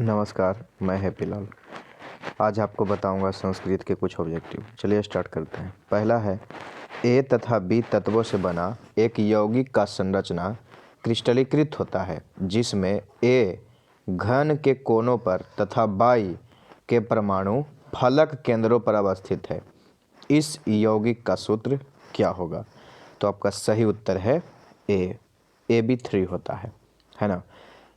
नमस्कार, मैं हैप्पी लाल। आज आपको बताऊंगा संस्कृत के कुछ ऑब्जेक्टिव। चलिए स्टार्ट करते हैं। पहला है, ए तथा बी तत्वों से बना एक यौगिक का संरचना क्रिस्टलीकृत होता है, जिसमें ए घन के कोनों पर तथा बाई के परमाणु फलक केंद्रों पर अवस्थित है। इस यौगिक का सूत्र क्या होगा? तो आपका सही उत्तर है ए Ab3 होता है ना।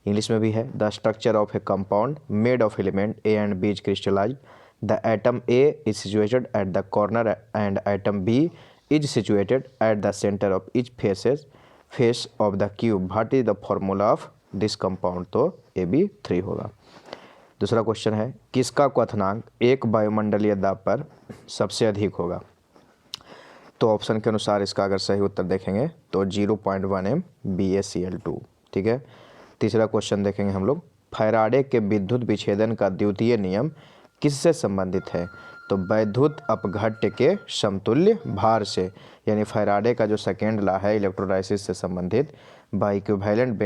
इंग्लिश में भी है, the structure of a compound made of element A and B is crystallized. The atom A is situated at the corner and atom B is situated at the centre of each face of the cube. What is the formula of this compound? तो Ab3 होगा। दूसरा question है, किसका क्वथनांक एक वायुमंडलीय दाब पर सबसे अधिक होगा? तो ऑप्शन के अनुसार इसका अगर सही उत्तर देखेंगे तो 0.1 m BaCl2। ठीक है। तीसरा क्वेश्चन देखेंगे हम लोग, फैराडे के विद्युत विच्छेदन का द्वितीय नियम किससे संबंधित है? तो वैद्युत अपघट्य के समतुल्य भार से, यानी फैराडे का जो सेकेंड लॉ है इलेक्ट्रोलाइसिस से संबंधित, by equivalent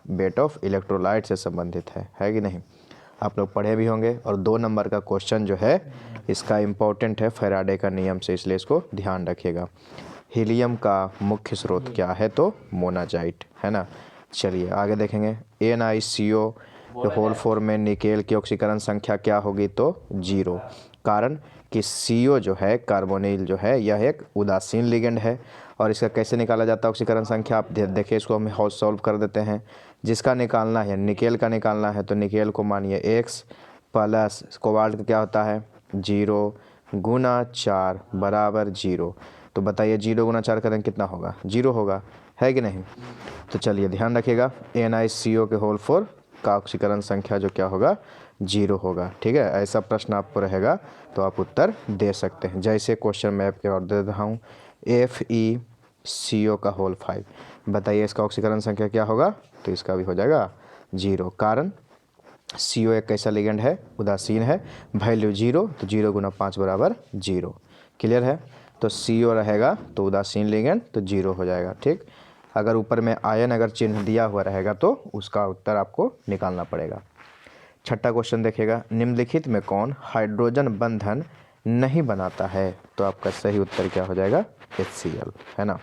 weight of electrolyte से संबंधित है कि नहीं? आप लोग पढ़े भी होंगे। और 2 नंबर का क्वेश्चन जो है इसका इम्पोर्टेंट है फैराडे का नियम से, इसलिए इसको ध्यान रखिएगा। हीलियम का मुख्य स्रोत क्या है? तो मोनाजाइट है ना। चलिए आगे देखेंगे, NiCO के होल फॉर्म में निकेल की ऑक्सीकरण संख्या क्या होगी? तो 0। कारण कि CO जो है कार्बोनिल जो है यह एक उदासीन लिगेंड है। और इसका कैसे निकाला जाता है ऑक्सीकरण संख्या? आप देखिए, इसको हम हाउस सॉल्व कर देते हैं। जिसका निकालना है, निकेल का निकालना है, तो निकेल को मानिए x प्लस कोबाल्ट का क्या होता है 0 गुना 4 बराबर 0। तो बताइए 0 गुना 4 करें कितना होगा? 0 होगा, है कि नहीं? तो चलिए ध्यान रखिएगा, NiCO के होल फोर का ऑक्सीकरण संख्या जो क्या होगा 0 होगा। ठीक है, ऐसा प्रश्न आपको रहेगा तो आप उत्तर दे सकते हैं। जैसे क्वेश्चन मैं आपके और दे रहा हूँ, FeCO का होल 5, बताइए इसका ऑक्सीकरण संख्या क्या होगा? तो इसका भी हो जाएगा 0। कारण CO एक कैसा लिगेंड है? उदासीन है। वैल्यू 0, तो 0 गुना 5 बराबर 0। क्लियर है? तो CO रहेगा तो उदासीन लिगेंड, तो 0 हो जाएगा। ठीक, अगर ऊपर में आयन अगर चिन्ह दिया हुआ रहेगा तो उसका उत्तर आपको निकालना पड़ेगा। छठा क्वेश्चन देखिएगा, निम्नलिखित में कौन हाइड्रोजन बंधन नहीं बनाता है? तो आपका सही उत्तर क्या हो जाएगा? HCl है ना।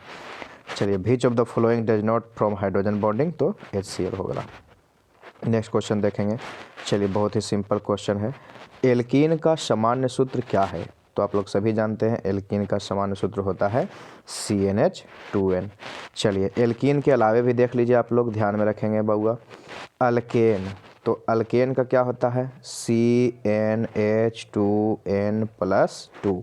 चलिए, which of the following does not from hydrogen bonding? तो HCl होगा। नेक्स्ट क्वेश्चन देखेंगे। चलिए, बहुत ही सिंपल क्वेश्चन है, एल्कीन का सामान्य सूत्र क्या है? तो आप लोग सभी जानते हैं एल्कीन का सामान्य सूत्र होता है CnH2n। चलिए, एल्कीन के अलावे भी देख लीजिए, आप लोग ध्यान में रखेंगे बउआ। अल्केन, तो अल्केन का क्या होता है? CnH2n+2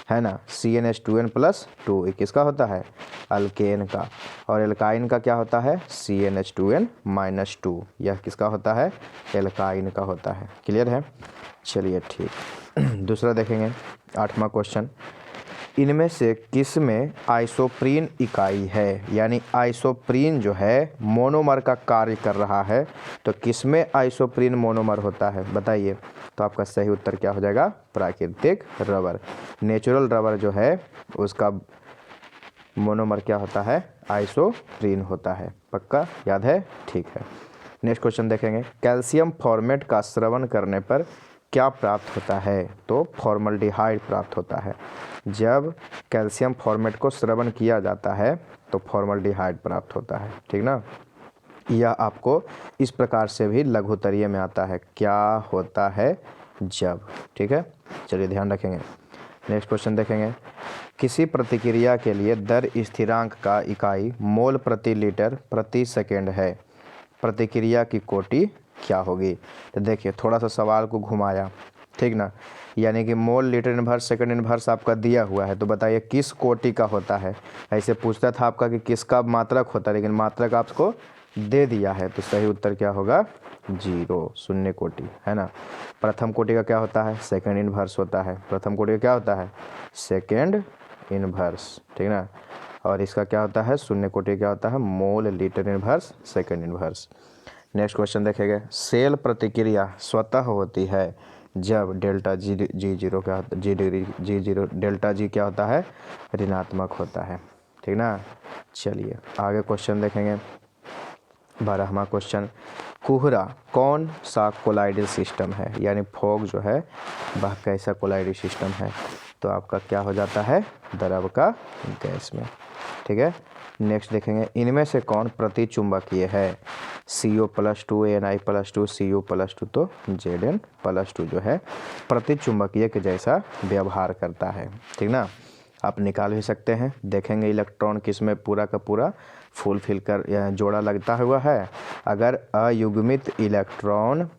है ना। CnH2n+2 ये किसका होता है? अल्केन का। और एल्काइन का क्या होता है? CnH2n-2, यह किसका होता है? एल्काइन का होता है। क्लियर है? चलिए ठीक। दूसरा देखेंगे, 8वां क्वेश्चन, इनमें से किस में आइसोप्रीन इकाई है? यानी आइसोप्रीन जो है मोनोमर का कार्य कर रहा है, तो किस में आइसोप्रीन मोनोमर होता है? बताइए। तो आपका सही उत्तर क्या हो जाएगा? प्राकृतिक रबर। नेचुरल रबर जो है उसका मोनोमर क्या होता है? आइसोप्रीन होता है। पक्का याद है? ठीक है। नेक्स्ट क्वेश्चन देखेंगे, कैल्शियम फॉर्मेट का श्रवण करने पर क्या प्राप्त होता है? तो फॉर्मल्डिहाइड प्राप्त होता है। जब कैल्शियम फॉर्मेट को श्रवण किया जाता है तो फॉर्मल्डिहाइड प्राप्त होता है। ठीक ना। यह आपको इस प्रकार से भी लघुत्तरीय में आता है, क्या होता है जब। ठीक है, चलिए ध्यान रखेंगे। नेक्स्ट क्वेश्चन देखेंगे, किसी प्रतिक्रिया के लिए दर स्थिरांक का इकाई मोल प्रति लीटर प्रति सेकेंड है, प्रतिक्रिया की कोटि क्या होगी? तो देखिए, थोड़ा सा सवाल को घुमाया, ठीक ना, यानी कि mole litre inverse second inverse आपका दिया हुआ है, तो बताइए किस कोटि का होता है। ऐसे पूछता था आपका कि किसका मात्रक होता है, लेकिन मात्रक आपको दे दिया है, तो सही उत्तर क्या होगा? 0, शून्य कोटि है ना। प्रथम कोटि का क्या होता है? सेकंड इनवर्स होता है। प्रथम कोटि का क्या होता है? Second inverse. ठीक ना। और इसका क्या होता है? शून्य कोटि क्या होता है? Mole litre inverse second inverse. Next question देखेंगे, सेल प्रतिक्रिया स्वतः होती है जब डेल्टा जी जीरो क्या होता है? जी0 डेल्टा जी क्या होता है? ऋणात्मक होता है। ठीक ना। चलिए आगे क्वेश्चन देखेंगे, 12वां क्वेश्चन, कोहरा कौन सा कोलाइडल सिस्टम है, यानी फॉग जो है वह कैसा कोलाइडल सिस्टम है, तो आपका क्या हो जाता है, द्रव का गैस में। ठीक है, नेक्स्ट देखेंगे इनमें से कौन प्रतिचुंबकीय है, CO+2 Na+2 Co+2, तो Zn+2 जो है प्रतिचुंबकीय के जैसा व्यवहार करता है। ठीक ना, आप निकाल भी सकते हैं। देखेंगे इलेक्ट्रॉन किसमें पूरा का पूरा फुलफिल कर जोड़ा लगता हुआ है। अगर अयुग्मित इलेक्ट्रॉन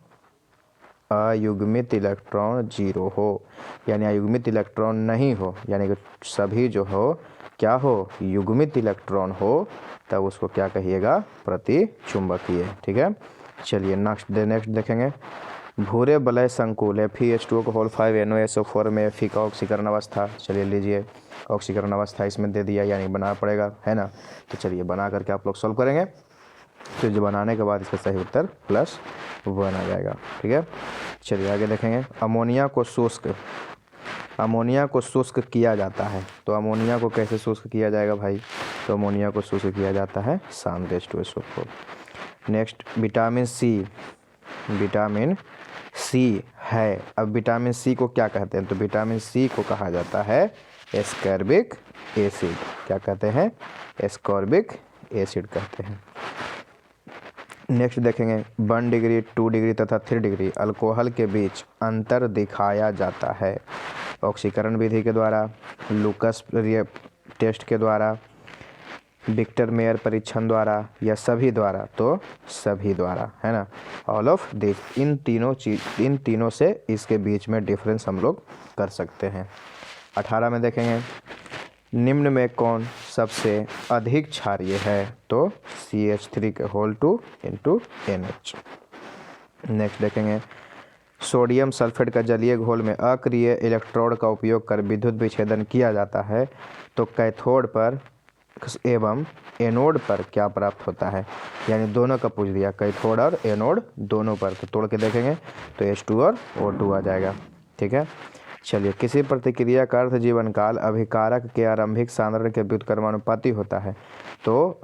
0 हो, यानी अयुग्मित इलेक्ट्रॉन नहीं हो, यानी कि सभी जो हो क्या हो, युग्मित इलेक्ट्रॉन हो, तब उसको क्या कहिएगा, प्रतिचुंबकीय। ठीक है, चलिए नेक्स्ट देखेंगे भूरे वलय संकुल Fe2O5 NOSO4 में Fe का ऑक्सीकरण अवस्था। चलिए लीजिए, ऑक्सीकरण अवस्था इसमें दे दिया, यानी बनाना पड़ेगा, है ना। तो चलिए बना करके आप लोग सॉल्व करेंगे, तो जो बनाने के बाद इसका सही उत्तर +1 आ जाएगा। ठीक है, चलिए आगे देखेंगे अमोनिया को शुष्क किया जाता है। तो अमोनिया को कैसे शुष्क किया जाएगा भाई, तो अमोनिया को शुष्क किया जाता है शांत H2SO4। नेक्स्ट विटामिन सी है। अब विटामिन सी को क्या कहते हैं, तो विटामिन सी को कहा जाता है एस्कॉर्बिक एसिड। क्या कहते हैं, एस्कॉर्बिक एसिड कहते हैं। नेक्स्ट देखेंगे 1 डिग्री 2 डिग्री तथा 3 डिग्री अल्कोहल के बीच अंतर दिखाया जाता है ऑक्सीकरण विधि के द्वारा, लूकस टेस्ट के द्वारा, विक्टर मेयर परीक्षण द्वारा, या सभी द्वारा, तो सभी द्वारा, है ना। ऑल ऑफ दिस, इन तीनों से इसके बीच में डिफरेंस हम लोग कर सकते हैं। 18 में देखेंगे निम्न में कौन सबसे अधिक क्षारीय है, तो CH3 × NH। नेक्स्ट देखेंगे सोडियम सल्फेट का जलीय घोल में अक्रिय इलेक्ट्रोड का उपयोग कर विद्युत विच्छेदन किया जाता है, तो कैथोड पर एवं एनोड पर क्या प्राप्त होता है, यानी दोनों का पूछ दिया, कैथोड और एनोड दोनों पर। तो तोड़ के देखेंगे तो H2 और O2 आ जाएगा। ठीक है, चलिए किसी प्रतिक्रिया का अर्थ जीवन काल अभिकारक के आरंभिक सांद्रण के व्युत्क्रमानुपाती होता है, तो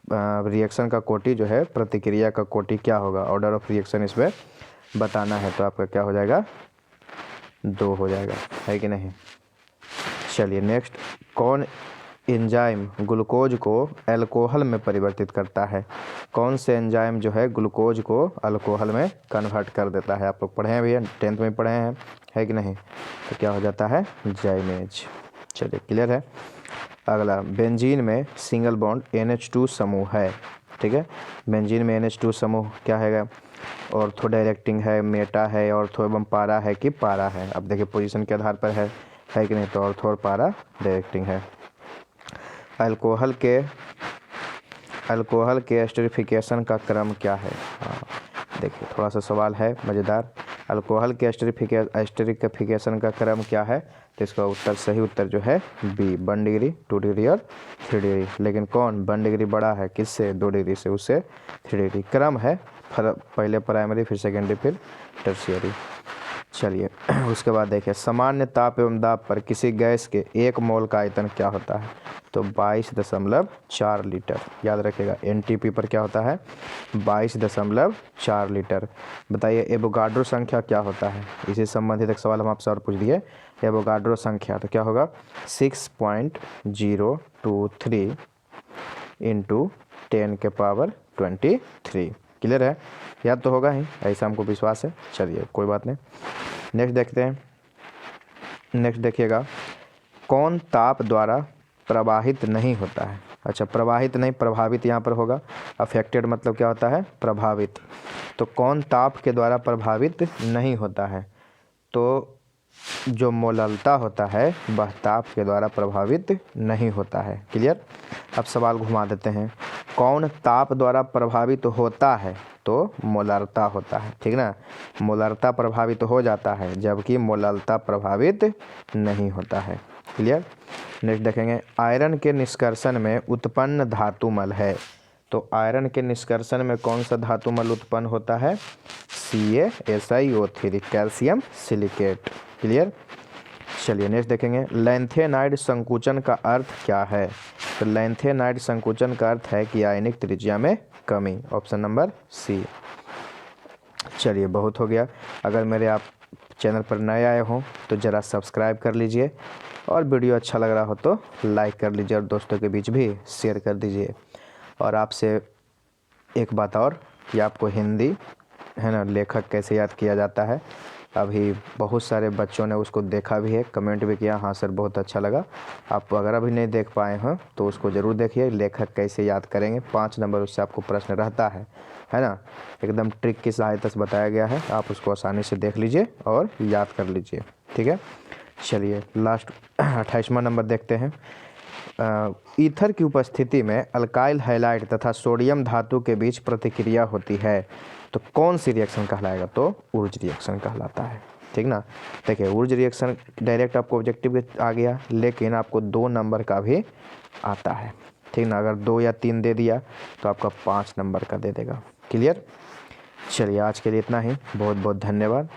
रिएक्शन का कोटि जो है, प्रतिक्रिया का कोटि क्या होगा, ऑर्डर ऑफ रिएक्शन इसमें बताना है, तो आपका क्या हो जाएगा, 2 हो जाएगा, है कि नहीं। चलिए नेक्स्ट कौन एंजाइम ग्लूकोज को अल्कोहल में परिवर्तित करता है, कौन से एंजाइम जो है ग्लूकोज को अल्कोहल में कन्वर्ट कर देता है, आप लोग पढ़े हैं भैया, 10th में पढ़े हैं, है कि नहीं। तो क्या हो जाता है, जाइमेज। चलिए क्लियर है। अगला बेंजीन में सिंगल बॉन्ड NH2 समूह है। ठीक है, बेंजीन में NH2 समूह क्या है, ऑर्थो डायरेक्टिंग है, मेटा है, ऑर्थो एवं पारा है कि पारा है। अब देखिए पोजीशन के आधार पर है कि नहीं, तो ऑर्थो और पारा डायरेक्टिंग है। अल्कोहल के एस्टरिफिकेशन का क्रम क्या है, हाँ देखिए थोड़ा सा सवाल है मज़ेदार। अल्कोहल के एस्टरिफिकेशन का क्रम क्या है, तो इसका उत्तर सही उत्तर जो है B 1 डिग्री 2 डिग्री और 3 डिग्री। लेकिन कौन 1 डिग्री बड़ा है किससे, 2 डिग्री से, उससे 3 डिग्री। क्रम है पहले प्राइमरी, फिर सेकेंडरी, फिर टर्शियरी। चलिए उसके बाद देखिए सामान्य ताप एवं दाब पर किसी गैस के 1 मोल का आयतन क्या होता है, तो 22.4 लीटर। याद रखिएगा NTP पर क्या होता है, 22.4 लीटर। बताइए एवोगाड्रो संख्या क्या होता है, इसी संबंधित एक सवाल हम आपसे और पूछ दिए, एवोगाड्रो संख्या तो क्या होगा 6.023 × 10⁻23। क्लियर है, याद तो होगा ही, ऐसा हमको विश्वास है। चलिए कोई बात नहीं, नेक्स्ट देखते हैं। नेक्स्ट देखिएगा कौन ताप द्वारा प्रवाहित नहीं होता है। अच्छा प्रवाहित नहीं, प्रभावित यहाँ पर होगा। अफेक्टेड मतलब क्या होता है, प्रभावित। तो कौन ताप के द्वारा प्रभावित नहीं होता है, तो जो मोललता होता है वह ताप के द्वारा प्रभावित नहीं होता है। क्लियर। अब सवाल घुमा देते हैं, कौन ताप द्वारा प्रभावित होता है, तो मोलरता होता है। ठीक ना, मोलरता प्रभावित हो जाता है जबकि मोललता प्रभावित नहीं होता है। क्लियर। नेक्स्ट देखेंगे आयरन के निष्कर्षण में उत्पन्न धातुमल है, तो आयरन के निष्कर्षण में कौन सा धातुमल उत्पन्न होता है, CaSiO3 कैल्शियम सिलिकेट। क्लियर। चलिए नेक्स्ट देखेंगे लैंथेनाइड संकुचन का अर्थ क्या है, तो लैंथेनाइड संकुचन का अर्थ है कि आयनिक त्रिज्या में कमी। Option number C. चलिए बहुत हो गया। अगर मेरे आप चैनल पर नए आए हों तो ज़रा सब्सक्राइब कर लीजिए, और वीडियो अच्छा लग रहा हो तो लाइक कर लीजिए और दोस्तों के बीच भी शेयर कर दीजिए। और आपसे एक बात और कि आपको हिंदी है ना लेखक कैसे याद किया जाता है, अभी बहुत सारे बच्चों ने उसको देखा भी है, कमेंट भी किया, हाँ सर बहुत अच्छा लगा। आप अगर अभी नहीं देख पाए हैं तो उसको ज़रूर देखिए, लेखक कैसे याद करेंगे। 5 नंबर उससे आपको प्रश्न रहता है ना। एकदम ट्रिक की सहायता से बताया गया है, आप उसको आसानी से देख लीजिए और याद कर लीजिए। ठीक है, चलिए लास्ट 28वां नंबर देखते हैं। ईथर की उपस्थिति में अल्काइल हैलाइड तथा सोडियम धातु के बीच प्रतिक्रिया होती है, तो कौन सी रिएक्शन कहलाएगा? तो ऊर्ज रिएक्शन कहलाता है। ठीक ना। देखिए ऊर्ज रिएक्शन डायरेक्ट आपको ऑब्जेक्टिव आ गया, लेकिन आपको 2 नंबर का भी आता है। ठीक ना, अगर 2 या 3 दे दिया तो आपका 5 नंबर का दे देगा। क्लियर। चलिए आज के लिए इतना ही, बहुत बहुत धन्यवाद।